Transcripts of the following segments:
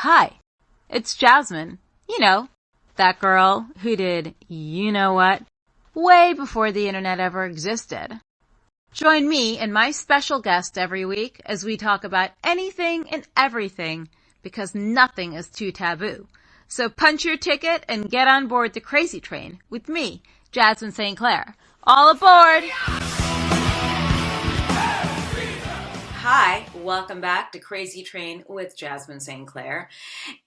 Hi, it's Jasmin. You know, that girl who did you know what way before the internet ever existed. Join me and my special guest every week as we talk about anything and everything because nothing is too taboo. So punch your ticket and get on board the Krazy Train with me, Jasmin St. All aboard! Hi, welcome back to Krazy Train with Jasmin St.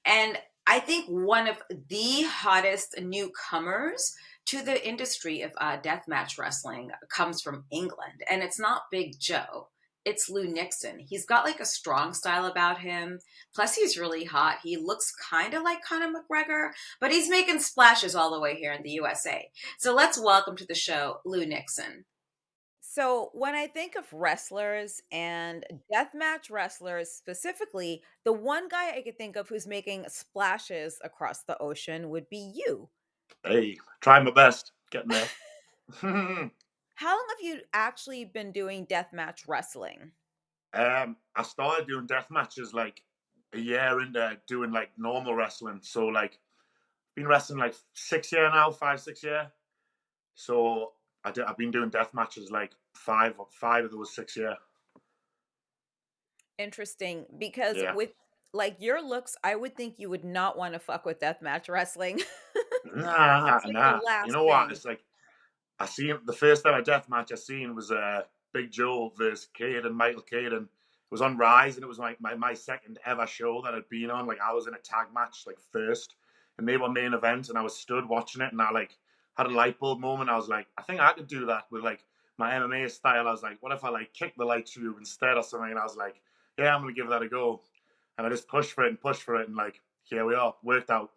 And I think one of the hottest newcomers to the industry of deathmatch wrestling comes from England. And it's not Big Joe, it's Lou Nixon. He's got like a strong style about him. Plus, he's really hot. He looks kind of like Conor McGregor, but he's making splashes all the way here in the USA. So let's welcome to the show, Lou Nixon. So when I think of wrestlers and deathmatch wrestlers specifically, the one guy I could think of who's making splashes across the ocean would be you. Hey, trying my best. Getting there. How long have you actually been doing deathmatch wrestling? I started doing death matches like a year into doing like normal wrestling. So like been wrestling like 6 year now, 5, 6 year. So I've been doing death matches like five of those 6 year. Interesting, because Yeah. with like your looks, I would think you would not want to fuck with deathmatch wrestling. Nah, That's like the nah. You last know what? thing. It's like I seen the first ever death match I seen was Big Joe versus Michael Caden. It was on Rise, and it was like my second ever show that I'd been on. Like I was in a tag match like first, and they were main event, and I was stood watching it, and I like had a light bulb moment. I was like, I think I could do that with like my MMA style. I was like, what if I like kick the light tube instead or something? And I was like, yeah, I'm gonna give that a go. And I just pushed for it, and like here we are, worked out.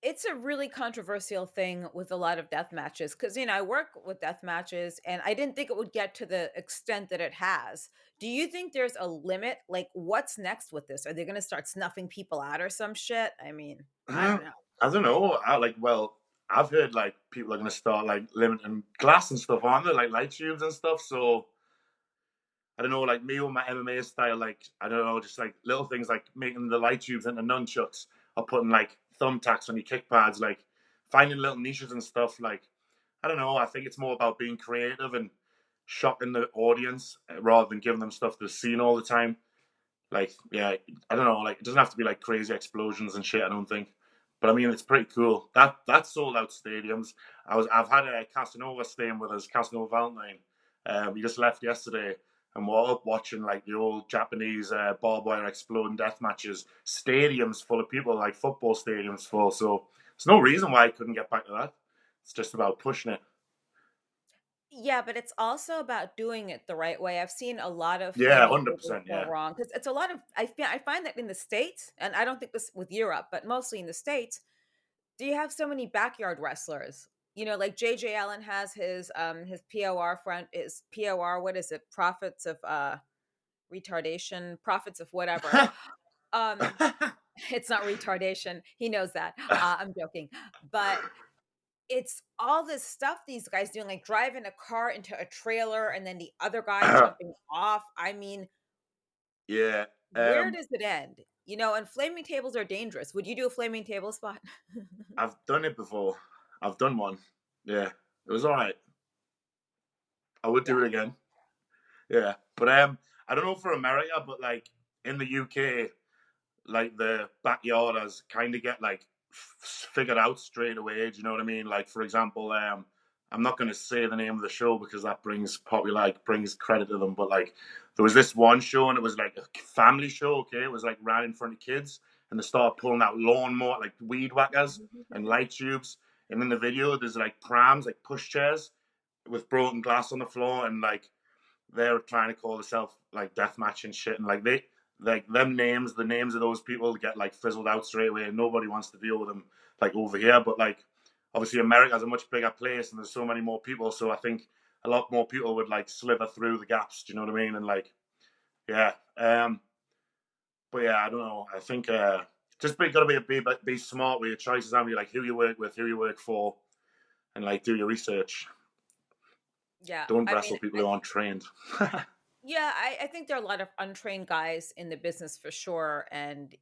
It's a really controversial thing with a lot of death matches because, I work with death matches and I didn't think it would get to the extent that it has. Do you think there's a limit? Like, what's next with this? Are they going to start snuffing people out or some shit? I mean, I don't know. I don't know. I've heard like people are gonna start like limiting glass and stuff, aren't they? Like light tubes and stuff. So I don't know, like me with my MMA style, like I don't know, just like little things like making the light tubes into nunchucks or putting like thumbtacks on your kick pads, like finding little niches and stuff. Like I don't know. I think it's more about being creative and shocking the audience rather than giving them stuff they've seen all the time. Like, yeah, I don't know. Like, it doesn't have to be like crazy explosions and shit. I don't think, but I mean, it's pretty cool. That sold out stadiums. I've had a Casanova staying with us, Casanova Valentine. We just left yesterday, and we're up watching like the old Japanese barbed wire exploding death matches. Stadiums full of people, like football stadiums full. So there's no reason why I couldn't get back to that. It's just about pushing it. Yeah, but it's also about doing it the right way. I've seen a lot of Yeah, flaming hundred tables percent. go Yeah. wrong because it's a lot of. I find that in the states, and I don't think this with Europe, but mostly in the states, do you have so many backyard wrestlers? Like JJ Allen has his POR front is POR, what is it? Profits of retardation, profits of whatever. Um it's not retardation. He knows that. I'm joking. But it's all this stuff these guys doing, like driving a car into a trailer and then the other guy jumping off. I mean, Yeah. where does it end? And flaming tables are dangerous. Would you do a flaming table spot? I've done it before. I've done one. Yeah, it was all right. I would do Yeah. it again. Yeah, but I don't know for America, but like in the UK, like the backyarders kind of get like figured out straight away. Do you know what I mean? Like for example, I'm not going to say the name of the show because that brings credit to them. But like there was this one show and it was like a family show. Okay, it was like ran in front of kids, and they started pulling out lawnmower like weed whackers and light tubes. And in the video, there's like prams, like push chairs with broken glass on the floor, and like they're trying to call themselves like deathmatch and shit, and like they like them names, the names of those people get like fizzled out straight away, and nobody wants to deal with them like over here. But like obviously America's a much bigger place, and there's so many more people, so I think a lot more people would like slither through the gaps. Do you know what I mean? And like yeah, but yeah, I don't know. I think just gotta be smart with your choices, and be like who you work with, who you work for, and like do your research. Yeah. Don't I mean, wrestle people who aren't trained. Yeah, I think there are a lot of untrained guys in the business for sure. And,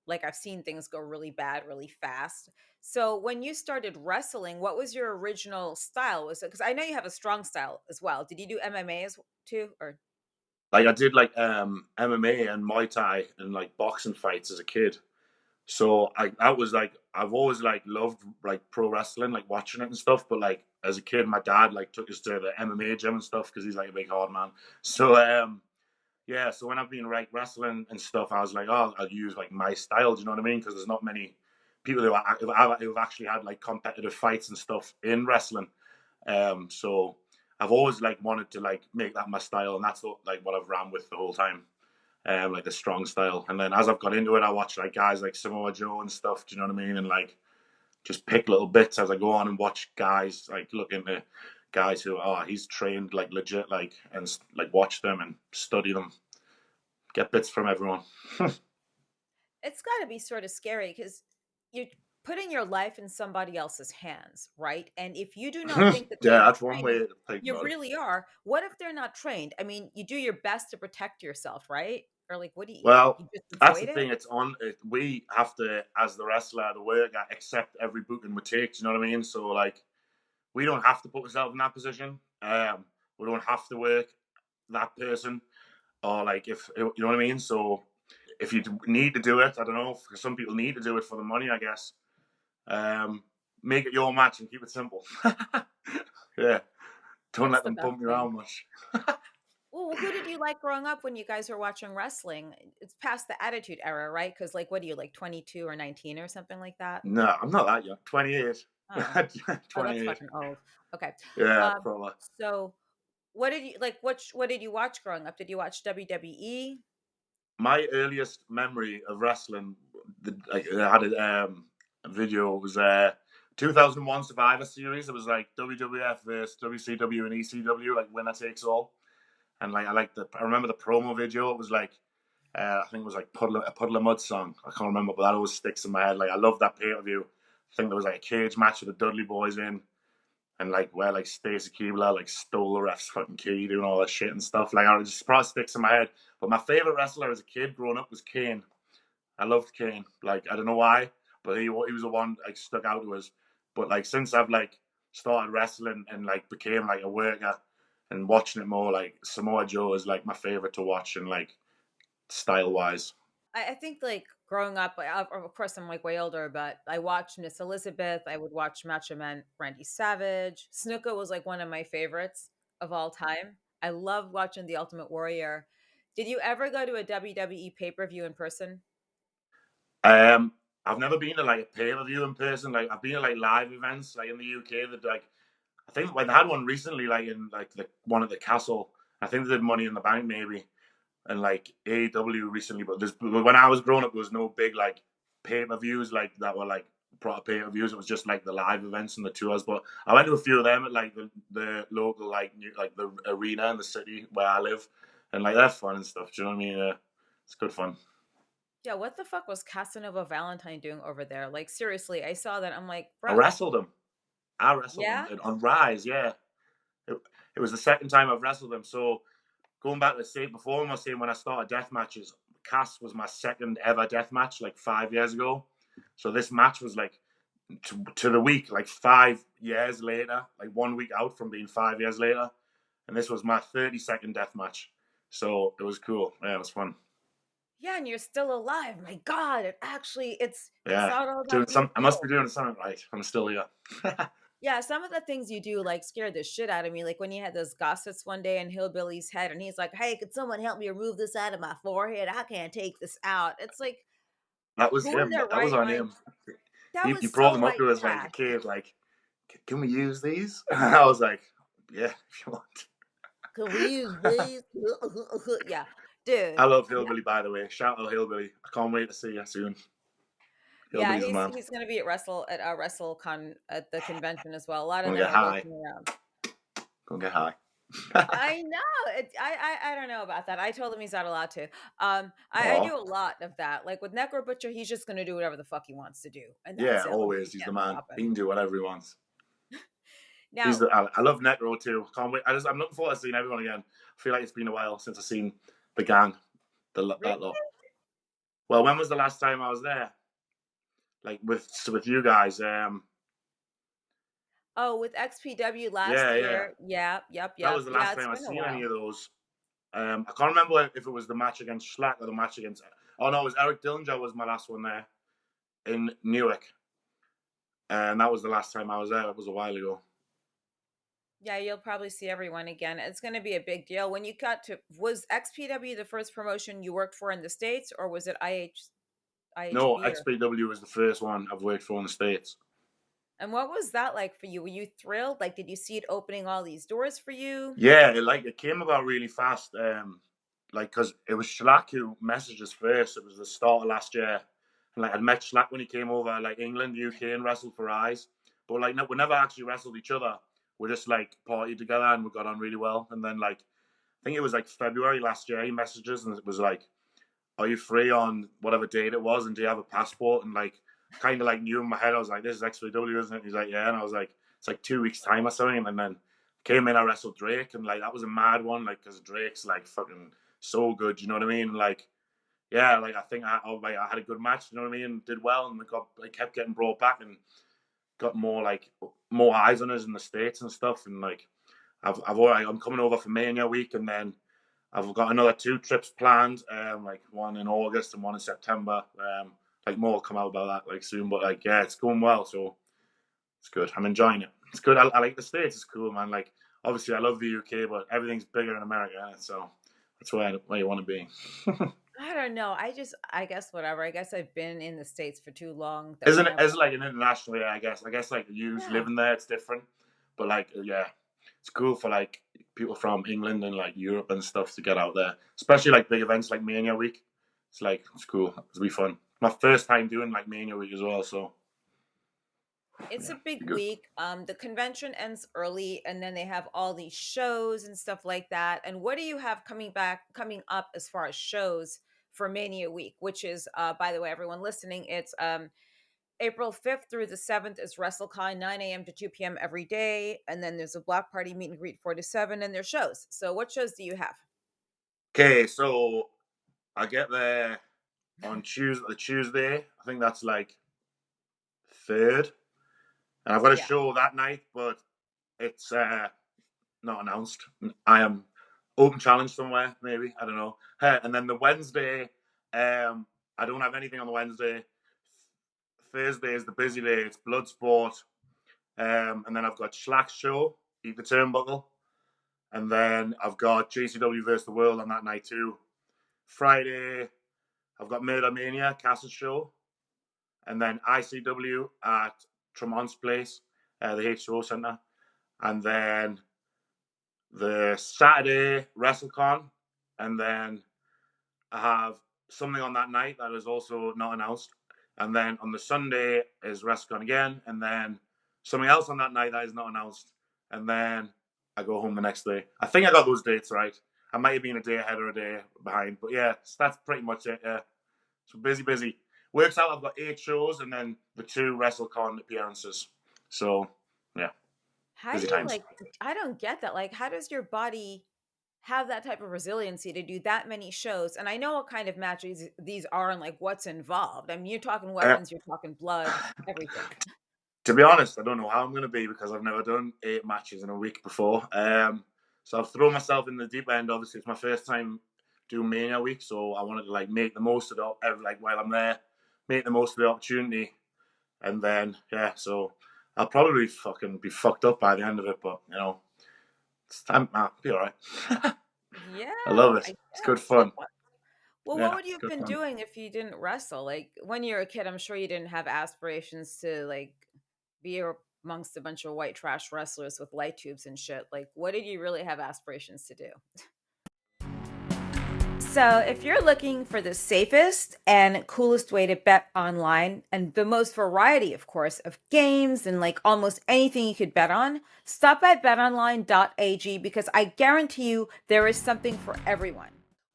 like I've seen things go really bad really fast. So when you started wrestling, what was your original style? Was it because I know you have a strong style as well. Did you do MMA as too? Or Like I did like MMA and Muay Thai and like boxing fights as a kid. So I that was like I've always like loved like pro wrestling, like watching it and stuff. But like as a kid, my dad like took us to the MMA gym and stuff because he's like a big hard man. So yeah, so when I've been like wrestling and stuff, I was like, oh, I'll use like my style. Do you know what I mean? Because there's not many people who've actually had like competitive fights and stuff in wrestling. So I've always like wanted to like make that my style, and that's like what I've ran with the whole time. Like the strong style. And then as I've got into it, I watch like guys like Samoa Joe and stuff. Do you know what I mean? And like just pick little bits as I go on and watch guys like look into guys who he's trained like legit like and like watch them and study them, get bits from everyone. it's got to be sort of scary because you're putting your life in somebody else's hands, right? And if you do not Yeah, think that they are that's one way trained, to think you about it. really are. What if they're not trained? I mean, you do your best to protect yourself, right? Or like, what do Well, you just that's the avoid it? thing. We have to, as the wrestler, the worker, accept every booking we take. Do you know what I mean? So like, we don't have to put ourselves in that position. We don't have to work that person, or like if you know what I mean. So if you need to do it, I don't know. For some people need to do it for the money, I guess. Um, make it your match and keep it simple. Yeah, don't That's let the them best pump you thing. around much. Well, who did you like growing up when you guys were watching wrestling? It's past the Attitude Era, right? Because, like, what are you, like 22 or 19 or something like that? No, I'm not that young. 28. Oh, oh, that's 28. fucking old. Okay. Yeah, Um, probably. so what did you like? What did you watch growing up? Did you watch WWE? My earliest memory of wrestling, like I had a video. It was 2001 Survivor Series. It was like WWF versus WCW and ECW, like winner takes all. And like I remember the promo video. It was like I think it was like a puddle of mud song. I can't remember, but that always sticks in my head. Like I love that pay per view. I think there was like a cage match with the Dudley Boys in, and like where like Stacey Keebler like stole the ref's fucking key, doing all that shit and stuff. Like it just probably sticks in my head. But my favorite wrestler as a kid growing up was Kane. I loved Kane. Like I don't know why, but he was the one like stuck out to us. But like since I've like started wrestling and like became like a worker and watching it more, like Samoa Joe is like my favorite to watch and like style wise. I think like growing up, of course, I'm like way older, but I watched Miss Elizabeth. I would watch Macho Man Randy Savage. Snuka was like one of my favorites of all time. I loved watching The Ultimate Warrior. Did you ever go to a WWE pay per view in person? Um, I've never been to like a pay per view in person. Like I've been to like live events like in the UK that like I think when they had one recently, like in like the one at the castle. I think they did Money in the Bank maybe, and like AEW recently. But when I was growing up, there was no big like pay per views like that were like proper pay per views. It was just like the live events and the tours. But I went to a few of them at like the local like the arena in the city where I live, and like they're fun and stuff. Do you know what I mean? It's good fun. Yeah, what the fuck was Casanova Valentine doing over there? Like, seriously, I saw that. I'm like, I bro, wrestled him. I wrestled him yeah? on Rise. Yeah, it, it was the second time I've wrestled him. So going back to the state before, I was saying when I started death matches, Cass was my second ever death match like 5 years ago. So this match was like to the week, like 5 years later, like 1 week out from being 5 years later. And this was my 32nd death match. So it was cool. Yeah, it was fun. Yeah, and you're still alive. My God, it's Yeah. not all Doing about being some I must be killed. doing something right. I'm still here. Yeah, some of the things you do like scared the shit out of me. Like when you had those gossets one day in Hillbilly's head, and he's like, "Hey, could someone help me remove this out of my forehead? I can't take this out." It's like, That was who in him. their That was right on mind? him. That He was brought so them up white to us like a trash. kid, like, can we use these? And I was like, yeah, if you want. Could we use these? Yeah, I dude. love Yeah, Hillbilly, by the way. Shout out Hillbilly. I can't wait to see you soon. yeah. Hillbilly's the He's man. he's gonna be at WrestleCon at the convention as well. A lot of Gonna them get are high. loafing around. Gonna get high. I know. I don't know about that. I told him he's not allowed to. I Aw. do a lot of that. Like with Necro Butcher, he's just gonna do whatever the fuck he wants to do, and that's Yeah, it. Like you always. He's the can't man. stop He him. can do whatever he wants. Now, I love Necro too. Can't wait. I'm looking forward to seeing everyone again. I feel like it's been a while since I've seen the gang, really? that lot. Well, when was the last time I was there? Like with you guys? Oh, with XPW last Yeah. year. Yeah, yep, That yep. was the Yeah, last it's time I been a seen any while. of those. I can't remember if it was the match against Schlack or the match against. Oh no, it was Eric Dillinger was my last one there in Newark, and that was the last time I was there. It was a while ago. Yeah, you'll probably see everyone again. It's going to be a big deal. When you got to, was XPW the first promotion you worked for in the States, or was it No, IHB? Or, XPW was the first one I've worked for in the States. and what was that like for you? Were you thrilled? Like, did you see it opening all these doors for you? Yeah, it came about really fast. Like because it was Schlack who messaged us first. It was the start of last year, and like I'd met Schlack when he came over, like England, UK, and wrestled for Eyes. But like we never actually wrestled each other. We just like partied together and we got on really well. And then like I think it was like February last year, he messaged us and it was like, "Are you free on whatever date it was? And do you have a passport?" And like kind of like knew in my head, I was like, "This is XPW, isn't it?" He's like, "Yeah," and I was like, "It's like 2 weeks time or something." And then came in, I wrestled Drake, and like that was a mad one, like because Drake's like fucking so good, you know what I mean? Like yeah, like I think I had a good match, you know what I mean? Did well, and I kept getting brought back and got more eyes on us in the States and stuff, and like I'm coming over for Mania week, and then I've got another 2 trips planned, like one in August and one in September. Like more will come out about that like soon, but like yeah, it's going well, so it's good. I'm enjoying it. It's good. I like the States. It's cool, man. Like obviously I love the UK, but everything's bigger in America, so that's where you want to be. I don't know. I guess whatever. I guess I've been in the States for too long that Isn't it? whenever, It's like an international. Yeah, I guess. I guess like you yeah, living there, it's different. But like, yeah, it's cool for like people from England and like Europe and stuff to get out there, especially like big events like Mania Week. It's cool. It'll be fun. My first time doing like Mania Week as well, so it's yeah, a big be good. week. The convention ends early, and then they have all these shows and stuff like that. And what do you have coming up as far as shows for Mania Week? Which is, by the way, everyone listening, it's April 5th through the 7th is WrestleCon, 9 a.m. to 2 p.m. every day, and then there's a block party meet and greet 4 to 7, and there's shows. So, what shows do you have? Okay, so I get there on Tuesday. I think that's like third, and I've got a Yeah. show that night, but it's not announced. I am open challenge somewhere, maybe. I don't know. And then the Wednesday, I don't have anything on the Wednesday. Thursday is the busy day. It's Bloodsport. And then I've got Schlack's show, Eat the Turnbuckle. And then I've got JCW versus the World on that night too. Friday, I've got Murder Mania, Cass's show. And then ICW at Tremont's Place, the H2O Centre. And then the Saturday WrestleCon, and then I have something on that night that is also not announced, and then on the Sunday is WrestleCon again, and then something else on that night that is not announced, and then I go home the next day. I think I got those dates right. I might have been a day ahead or a day behind, but yeah, that's pretty much it. Yeah, so busy. Works out. I've got 8 shows and then the 2 WrestleCon appearances. So yeah, How do busy you times. like? I don't get that. Like, how does your body have that type of resiliency to do that many shows? And I know what kind of matches these are and like what's involved. I mean, you're talking Uh, weapons, you're talking blood, everything. To be honest, I don't know how I'm going to be because I've never done 8 matches in a week before. So I've thrown myself in the deep end. Obviously, it's my first time doing Mania week, so I wanted to like make the most of it. Like while I'm there, make the most of the opportunity, and then yeah. So I'll probably fucking be fucked up by the end of it, but you know, it's time. Be all right. Yeah, I love it. I It's good guess. fun. Well, what Yeah, would you it's have good been fun. doing if you didn't wrestle? Like when you were a kid, I'm sure you didn't have aspirations to like be amongst a bunch of white trash wrestlers with light tubes and shit. Like, what did you really have aspirations to do? So, if you're looking for the safest and coolest way to bet online and the most variety, of course, of games and like almost anything you could bet on, stop at betonline.ag because I guarantee you there is something for everyone.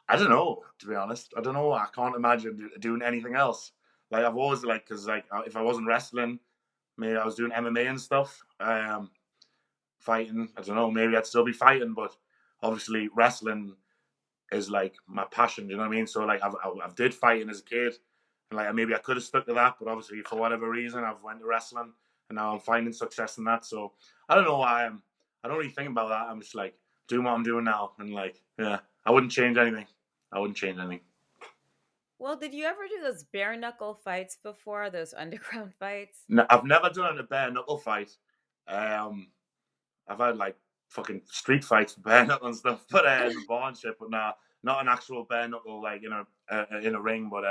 I don't know, to be honest. I don't know. I can't imagine doing anything else. Like I've always like, because like if I wasn't wrestling, maybe I was doing MMA and stuff. fighting, I don't know, maybe I'd still be fighting, but obviously wrestling is like my passion. You know what I mean? So like I've did fighting as a kid, and like maybe I could have stuck to that, but obviously for whatever reason I've went to wrestling, and now I'm finding success in that. So I don't know why I don't really think about that. I'm just like doing what I'm doing now, and like yeah, I wouldn't change anything. I wouldn't change anything. Well, did you ever do those bare knuckle fights before, those underground fights? No, I've never done a bare knuckle fight. Um, I've had like fucking street fights with bare knuckle and stuff, but in the bar and shit. But nah, not an actual bare knuckle like in a ring. But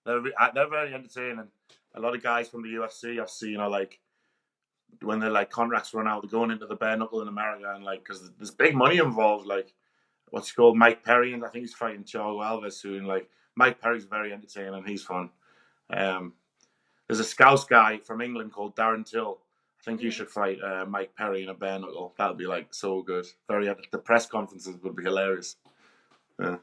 they're very entertaining. A lot of guys from the UFC I've seen are like when their like contracts run out, they're going into the bare knuckle in America, and like because there's big money involved. Like what's he called, Mike Perry, and I think he's fighting Thiago Alves soon. Like Mike Perry's very entertaining. He's fun. Um, there's a Scouse guy from England called Darren Till. I think he Mhm. should fight Mike Perry in a bare knuckle. That would be like so good. The press conferences would be hilarious. Yeah.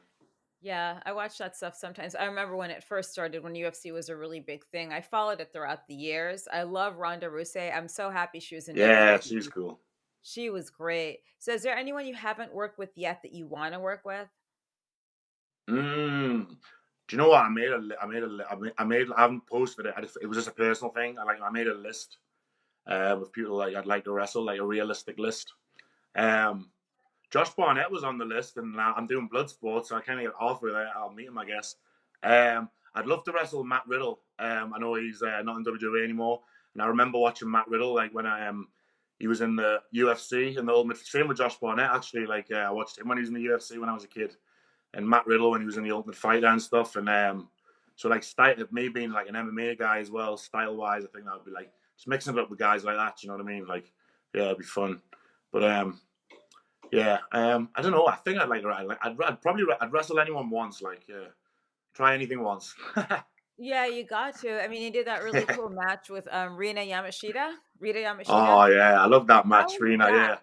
Yeah, I watch that stuff sometimes. I remember when it first started, when UFC was a really big thing. I followed it throughout the years. I love Ronda Rousey. I'm so happy she was in Yeah, she's WWE. cool. She was great. So, is there anyone you haven't worked with yet that you want to work with? Mm. Do you know what? I haven't posted it. It was just a personal thing. I made a list with people like I'd like to wrestle, like a realistic list. Um, Josh Barnett was on the list, and I'm doing blood sports, so I kind of get halfway there. I'll meet him, I guess. I'd love to wrestle Matt Riddle. I know he's not in WWE anymore, and I remember watching Matt Riddle like when he was in the UFC and the Ultimate. Same with Josh Barnett, actually. Like I watched him when he was in the UFC when I was a kid, and Matt Riddle when he was in the Ultimate Fighter and stuff. And so like me being like an MMA guy as well, style wise, I think that would be like just mixing it up with guys like that. You know what I mean? Like yeah, it'd be fun. But yeah, I don't know. I think I'd wrestle anyone once. Like, yeah, try anything once. Yeah, you got to. I mean, you did that really cool match with Rita Yamashita. Oh yeah, I love that How match, was Rena. that? Yeah,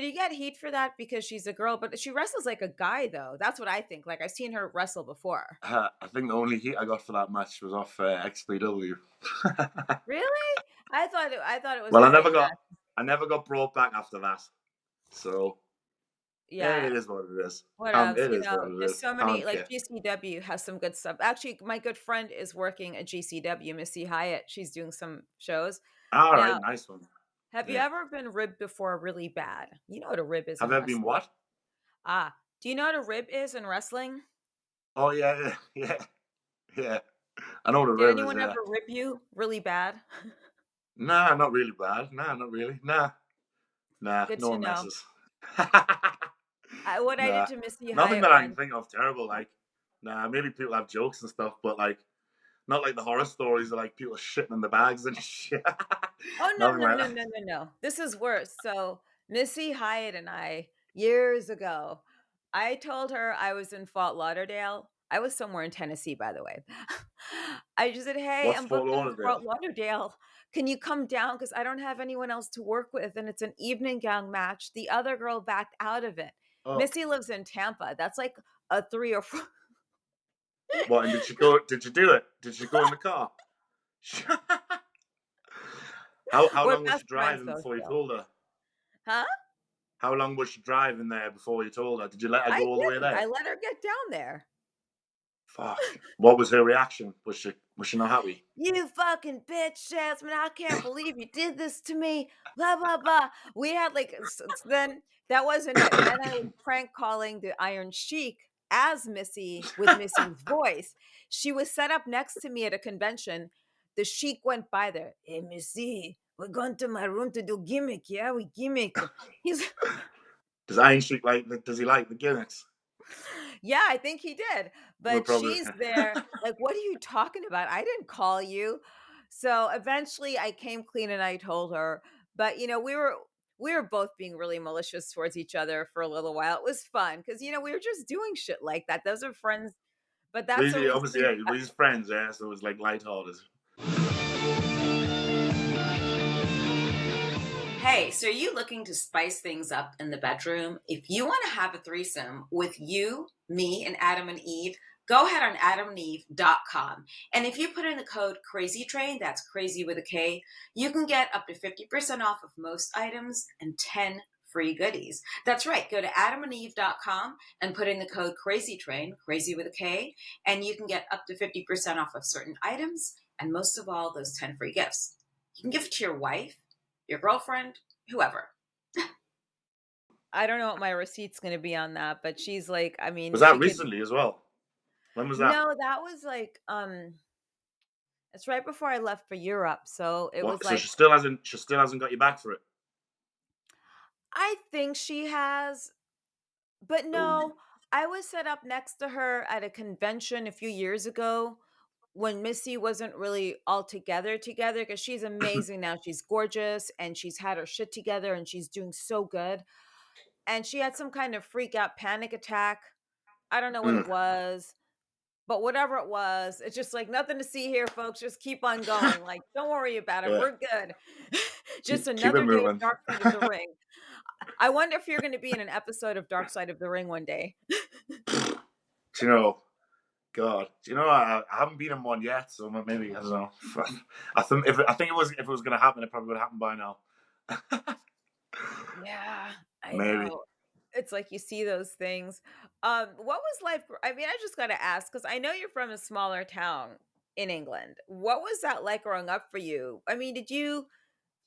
Did you get heat for that because she's a girl, but she wrestles like a guy though? That's what I think. Like I've seen her wrestle before. I think the only heat I got for that match was off XPW. Really? I thought it was Well, a great match. I never got brought back after that. So Yeah. it is what it is. What else? It is what it There's is. so many, Can't like care. GCW has some good stuff. Actually, my good friend is working at GCW, Missy Hyatt. She's doing some shows. All right, Now, nice one. have you Yeah. ever been ribbed before really bad? You know what a rib is Have in I been wrestling. what? Ah, do you know what a rib is in wrestling? Oh yeah, yeah, yeah. I know what a Did rib is. anyone Yeah. ever rib you really bad? Nah, not really bad. Nah, not really. Nah, nah. Good No to one know. messes. What I did Nah, to Missy nothing Hyatt that I can once. think of terrible. Like, nah, maybe people have jokes and stuff, but like, not like the horror stories of like people shitting in the bags and shit. Oh, no, Nothing no, like no, that. no, no, no. This is worse. So, Missy Hyatt and I, years ago, I told her I was in Fort Lauderdale. I was somewhere in Tennessee, by the way. I just said, "Hey, What's I'm Fort booked in Lauderdale? Fort Lauderdale. Can you come down? Because I don't have anyone else to work with, and it's an evening gown match." The other girl backed out of it. Oh, Missy lives in Tampa. That's like a 3 or 4. what? And did you go? Did you do it? Did you go in the car? How We're long was she best friends, driving though, before you still. told her? Huh? How long was she driving there before you told her? Did you let her I go all the way didn't. there? I let her get down there. Fuck. What was her reaction? Was she not happy? You fucking bitch, Jasmine. I can't believe you did this to me. Blah, blah, blah. We had like, then that wasn't it. Then I was prank calling the Iron Sheik as Missy with Missy's voice. She was set up next to me at a convention. The Sheik went by there. Hey, Missy, we're going to my room to do gimmick. Yeah, we gimmick. He's, Does Iron Sheik Does he like the gimmicks? yeah, I think he did. Well, But probably. she's there, like, what are you talking about? I didn't call you. So eventually I came clean and I told her. But we were both being really malicious towards each other for a little while. It was fun because we were just doing shit like that. Those are friends. But that's when we Obviously, see. yeah, we're his friends, yeah. So it was like lighthearted. Hey, so are you looking to spice things up in the bedroom? If you want to have a threesome with you, me, and Adam and Eve, go ahead on adamandeve.com. And if you put in the code Krazy Train, that's crazy with a K, you can get up to 50% off of most items and 10 free goodies. That's right. Go to adamandeve.com and put in the code Krazy Train, crazy with a K, and you can get up to 50% off of certain items and most of all, those 10 free gifts. You can give it to your wife, your girlfriend, whoever. I don't know what my receipt's going to be on that, but she's like, I mean, Was that she could. recently as well? When was that? No, that was like, it's right before I left for Europe. So it was What? So like, she still hasn't got you back for it. I think she has, but Oh. no, I was set up next to her at a convention a few years ago when Missy wasn't really all together because she's amazing now. She's gorgeous and she's had her shit together and she's doing so good. And she had some kind of freak out panic attack. I don't know what it Mm, was, but whatever it was, it's just like nothing to see here, folks. Just keep on going. Like, don't worry about it. yeah. We're good. Just Keep it another day of moving. Dark Side of the Ring. I wonder if you're going to be in an episode of Dark Side of the Ring one day. Do you know? God, do you know? I haven't been in one yet, so maybe I don't know. I think if it was going to happen, it probably would have happened by now. Yeah, I Maybe. know. It's like you see those things. What was life? I mean, I just got to ask because I know you're from a smaller town in England. What was that like growing up for you? I mean, did you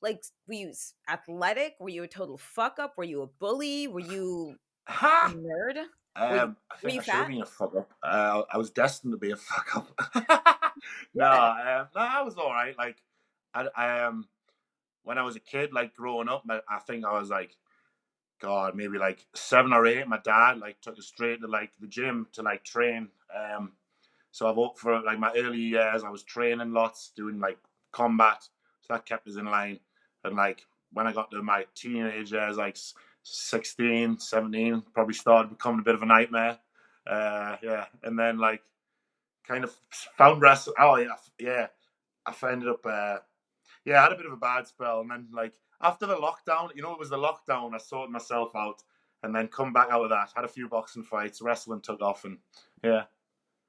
like were you athletic? Were you a total fuck up? Were you a bully? Were you a Ha! nerd? Were you I were think you I should have fat? been a fuck up. I was destined to be a fuck up. No, Good. no, I was all right. Like, when I was a kid, like growing up, I think I was like, God, maybe like 7 or 8. My dad like took us straight to like the gym to like train. So I've worked for like my early years. I was training lots, doing like combat, so that kept us in line. And like when I got to my teenage years, like 16, 17, probably started becoming a bit of a nightmare. Yeah, and then like kind of found wrestling. Oh yeah, yeah. I ended up. Yeah, I had a bit of a bad spell, and then like after the lockdown, it was the lockdown. I sorted myself out, and then come back out of that. Had a few boxing fights, wrestling took off, and yeah,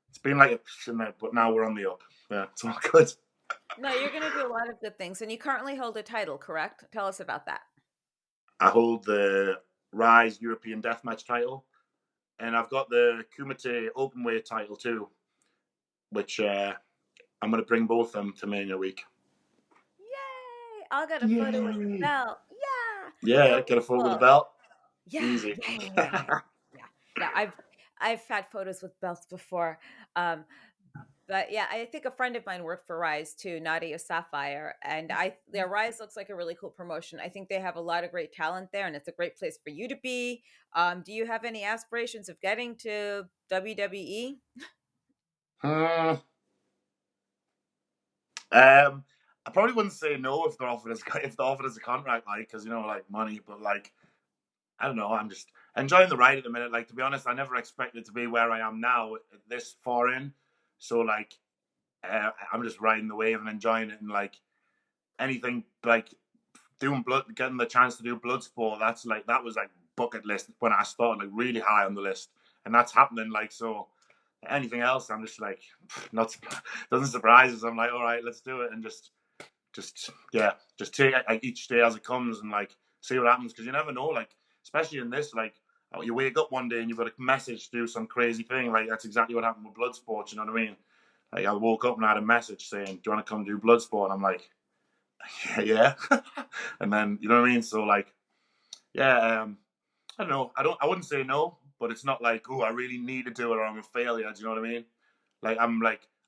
it's been like a but now we're on the up. Yeah, it's all good. No, you're going to do a lot of good things, and you currently hold a title, correct? Tell us about that. I hold the Rise European Deathmatch title, and I've got the Kumite Openweight title too, which I'm going to bring both of them to Mania week. Yay! I'll get a photo with the Yay! belt. Yeah, Yeah, it'll get be a photo with the cool. belt. Yeah, Easy. yeah, yeah, yeah, yeah, yeah. Yeah, I've had photos with belts before. Um, but yeah, I think a friend of mine worked for Rise too, Nadia Sapphire, and Rise looks like a really cool promotion. I think they have a lot of great talent there, and it's a great place for you to be. Do you have any aspirations of getting to WWE? Hmm. I probably wouldn't say no if they're offered as a contract, like because like money, but like I don't know. I'm just enjoying the ride at the minute. Like to be honest, I never expected to be where I am now, this far in. So like, I'm just riding the wave and enjoying it, and like anything like getting the chance to do blood sport. That was like bucket list when I started, like really high on the list, and that's happening. Like so, anything else, I'm just like not doesn't surprise us. I'm like, all right, let's do it, and just take like each day as it comes and like see what happens because you never know. Like especially in this, like you wake up one day and you've got a message to do some crazy thing. Like that's exactly what happened with Bloodsport. You know what I mean? Like I woke up and I had a message saying, "Do you want to come do Bloodsport?" And I'm like, "Yeah." And then you know what I mean? So like, yeah. I don't know. I wouldn't say no, but it's not like, oh, I really need to do it or I'm a failure. Do you know what I mean?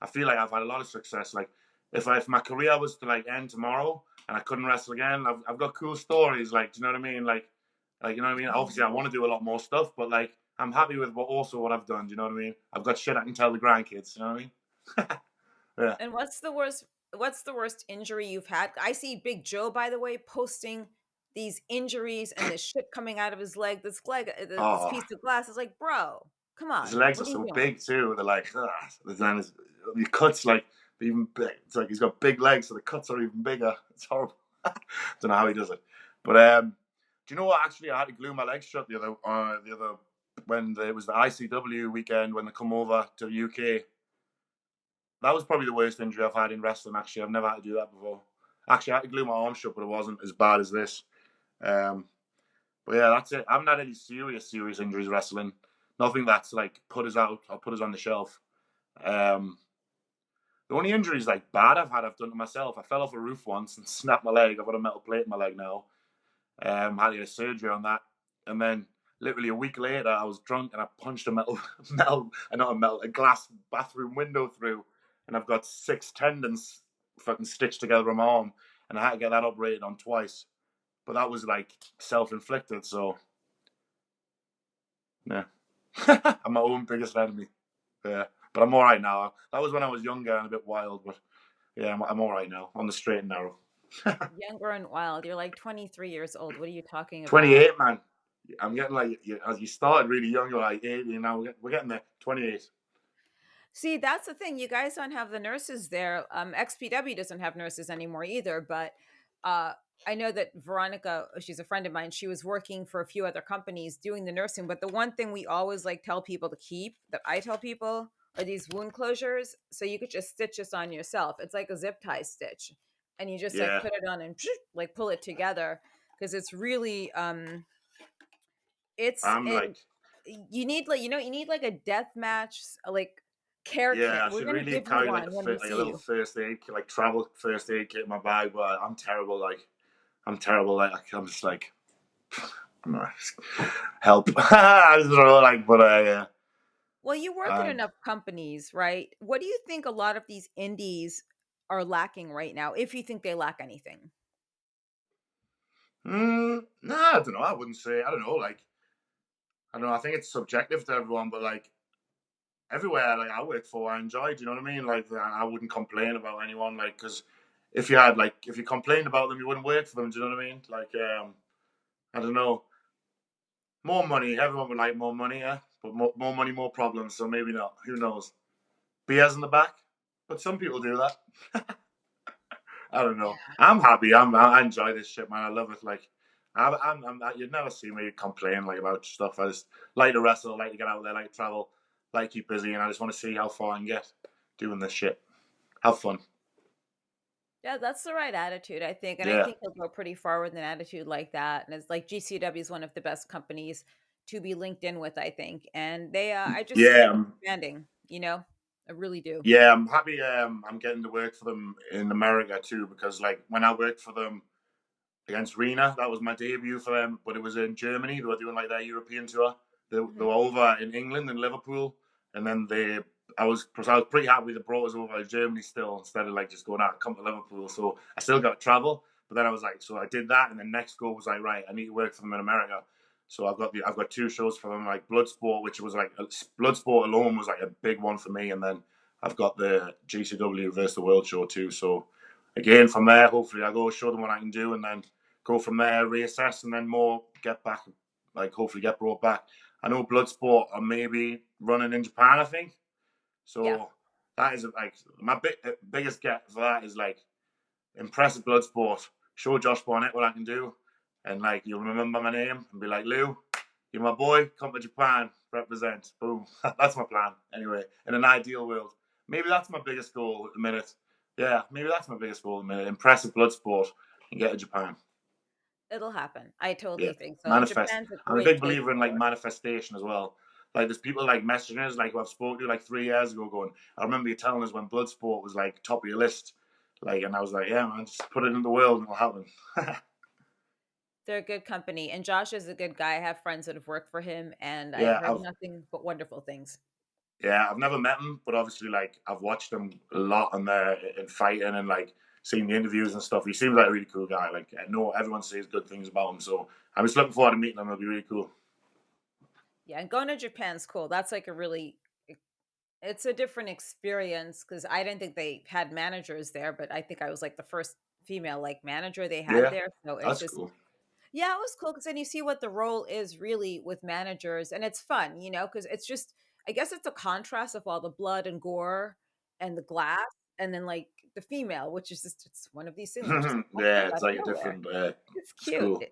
I feel like I've had a lot of success. Like if my career was to like end tomorrow and I couldn't wrestle again, I've got cool stories. Like, do you know what I mean? Like you know what I mean? Obviously, I want to do a lot more stuff, but like I'm happy with what I've done. Do you know what I mean? I've got shit I can tell the grandkids. You know what I mean? Yeah. And what's the worst? What's the worst injury you've had? I see Big Joe, by the way, posting these injuries and this shit coming out of his leg. This Oh, piece of glass is like, bro, come his on, legs are what are you so doing? big too. They're like, ugh. Then the cuts like even big. It's like he's got big legs, so the cuts are even bigger. It's horrible. Don't know how he does it. But do you know what? Actually, I had to glue my legs shut the other when it was the ICW weekend when they come over to the UK. That was probably the worst injury I've had in wrestling. Actually, I've never had to do that before. Actually, I had to glue my arm shut, but it wasn't as bad as this. Um, but yeah, that's it. I haven't had any serious injuries wrestling. Nothing that's like put us out or put us on the shelf. Um, the only injuries like bad I've done to myself. I fell off a roof once and snapped my leg. I've got a metal plate in my leg now. Had to get surgery on that, and then literally a week later, I was drunk and I punched a a glass bathroom window through, and I've got 6 tendons fucking stitched together on my arm, and I had to get that operated on twice. But that was like self-inflicted, so yeah, I'm my own biggest enemy. Yeah, but I'm all right now. That was when I was younger and a bit wild, but yeah, I'm all right now. On the straight and narrow. Younger and wild. You're like 23 years old. What are you talking about? 28, man. I'm getting like, as you started really young, you're like 80, and now we're getting there. 28. See, that's the thing. You guys don't have the nurses there. XPW doesn't have nurses anymore either. But uh, I know that Veronica, she's a friend of mine. She was working for a few other companies doing the nursing. But the one thing we always like tell people to keep, that I tell people, are these wound closures. So you could just stitch this on yourself. It's like a zip tie stitch, and you just like Yeah, put it on and like pull it together because it's really it's I'm and like, you need like you need like a death match like care kit. yeah, I We're should gonna really give you carry like one when we like a see little you. first aid kit, like travel first aid kit in my bag. But I'm terrible. Like, I'm terrible. Like, I'm just like, I'm not, help. I don't know. Like, but Well, you work at I, enough companies, right? What do you think a lot of these indies are lacking right now, if you think they lack anything? nah, I don't know. I wouldn't say. I don't know. Like, I don't know. I think it's subjective to everyone, but like everywhere like I worked for, I enjoyed. You know what I mean? Like, I wouldn't complain about anyone. Like, because if you complained about them, you wouldn't work for them. Do you know what I mean? Like, I don't know. More money. Everyone would like more money, yeah. But more money, more problems. So maybe not. Who knows? BS in the back. But some people do that. I don't know. I'm happy. I enjoy this shit, man. I love it. Like, you'd never see me complain like about stuff. I just like to wrestle, like to get out there, like to travel, like to keep busy, and I just want to see how far I can get doing this shit. Have fun. Yeah, that's the right attitude, I think. And I Yeah. think he'll go pretty far with an attitude like that. And it's like GCW is one of the best companies to be linked in with, I think. And I just see Yeah. them expanding, I really do. Yeah, I'm happy. I'm getting to work for them in America too, because like when I worked for them against Rena, that was my debut for them. But it was in Germany. They were doing like their European tour. They Mhm. were over in England in Liverpool, and then I was pretty happy they brought us over to Germany still instead of like just going out come to Liverpool. So I still got to travel. But then I was like, so I did that, and the next goal was like, right, I need to work for them in America. So I've got 2 shows for them, like Bloodsport, which was like Bloodsport alone was like a big one for me, and then I've got the GCW versus the World show too. So again, from there, hopefully I go show them what I can do, and then go from there, reassess, and then more get back, like hopefully get brought back. I know Bloodsport are maybe running in Japan, I think. Yeah. So that is like my biggest get for that is like impress Bloodsport, show Josh Barnett what I can do, and like you'll remember my name and be like, Lou, you're my boy, come to Japan, represent. Boom. That's my plan. Anyway, in an ideal world. Maybe that's my biggest goal at the minute. Yeah, maybe that's my biggest goal at the minute. Impress Bloodsport and get to Japan. It'll happen. I Yeah. totally think so. And Manifest. Japan's a I'm a great big place believer in to like work. manifestation as well. Like there's people like messaging us, like who I've spoken to like 3 years ago going, I remember you telling us when Bloodsport was like top of your list. Like and I was like, yeah man, just put it in the world and it'll happen. They're a good company. And Josh is a good guy. I have friends that have worked for him, and I've yeah, heard I've nothing but wonderful things. I've never met him, but obviously like I've watched him a lot on there in fighting and like seeing the interviews and stuff. He seems like a really cool guy. Like I know everyone says good things about him, so I'm just looking forward to meeting him. It'll be really cool. Yeah, and going to Japan's cool. That's like a really it's a different experience because I didn't think they had managers there, but I think I was like the first female like manager they had Yeah, there. So it's that's just cool. yeah, it was cool because then you see what the role is really with managers, and it's fun, because it's just I guess it's a contrast of all the blood and gore and the glass, and then like the female, which is just it's one of these things that just pops up Yeah, it's out of like a nowhere. different. It's It's cute. cool.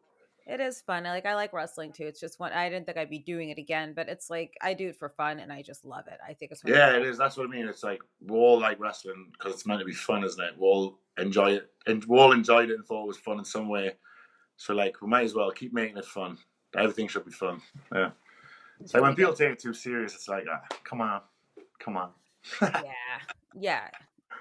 It is fun. I like wrestling too. It's just one I didn't think I'd be doing it again, but it's like I do it for fun and I just love it. I think it's one of the Yeah, it cool. is. That's what I mean. It's like we all like wrestling because it's meant to be fun, isn't it? We all enjoy it, and we all enjoyed it and thought it was fun in some way. So like, we might as well keep making it fun. Everything should be fun. Yeah. It's It's like really when good. people take it too serious, it's like, come on, come on. Yeah. Yeah.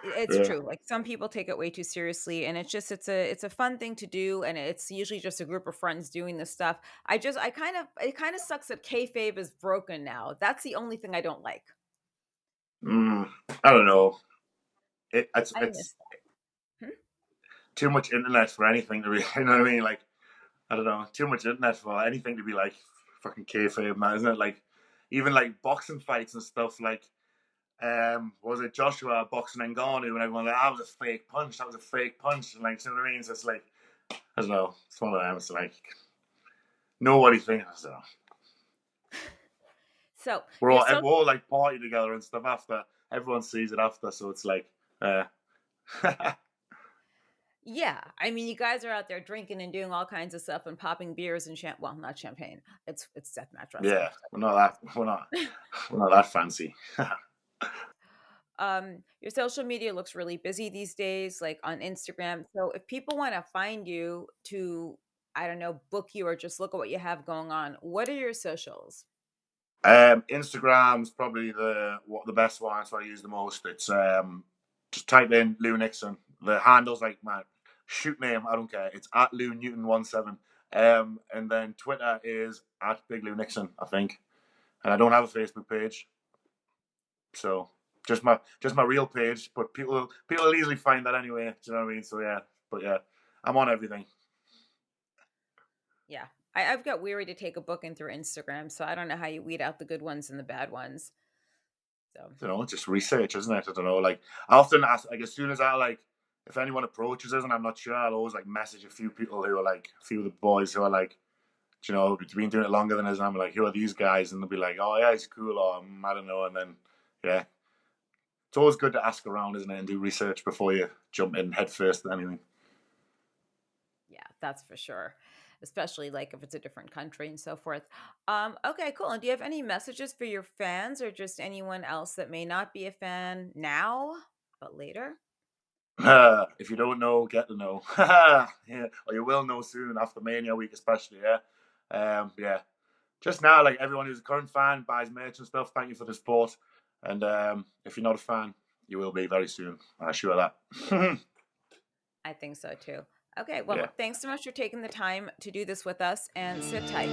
It's Yeah. true. Like some people take it way too seriously and it's a fun thing to do and it's usually just a group of friends doing this stuff. I kind of it kind of sucks that kayfabe is broken now. That's the only thing I don't like. I don't know. It's I it's miss that. Hmm? too much internet for anything to be. You know what I mean? Like, I don't know. Too much internet for anything to be like fucking kayfabe, man, isn't it? Like, even like boxing fights and stuff. Like, was it Joshua boxing Ngannou and everyone like, that was a fake punch. That was a fake punch. And like, you know what I mean? So it's like, I don't know. It's one of them. It's like nobody thinks. I don't know. So, We're you're all so we're all like party together and stuff after. Everyone sees it after, so it's like, uh, yeah, I mean you guys are out there drinking and doing all kinds of stuff and popping beers and well, not champagne. It's deathmatch wrestling. yeah, we're not that fancy. Your social media looks really busy these days, like on Instagram. So if people want to find you to, I don't know, book you or just look at what you have going on, what are your socials? Instagram's probably the best one. That's what I use the most. It's just type in Lou Nixon. The handle's like my shoot name. I don't care. It's at Lou Newton 17. And then Twitter is at Big Lou Nixon, I think. And I don't have a Facebook page, so just my real page. But people will easily find that anyway. Do you know what I mean? So yeah, but yeah, I'm on everything. Yeah. I've got weary to take a booking through Instagram, so I don't know how you weed out the good ones and the bad ones. So You know, just research, isn't it? I don't know. Like I often ask, like as soon as I like, if anyone approaches us and I'm not sure, I'll always like message a few people who are like a few of the boys who are like, you know, been doing it longer than us. And I'm like, who are these guys? And they'll be like, oh yeah, he's cool, or I don't know. And then yeah, it's always good to ask around, isn't it, and do research before you jump in head first at anything. yeah, that's for sure. Especially like if it's a different country and so forth. Okay, cool. And do you have any messages for your fans or just anyone else that may not be a fan now, but later? If you don't know, get to know. Yeah, or you will know soon after Mania week, especially. Yeah, yeah. Just now, like everyone who's a current fan buys merch and stuff. Thank you for the support. And if you're not a fan, you will be very soon. I assure that. I think so too. Okay, Yeah. well, thanks so much for taking the time to do this with us and sit tight.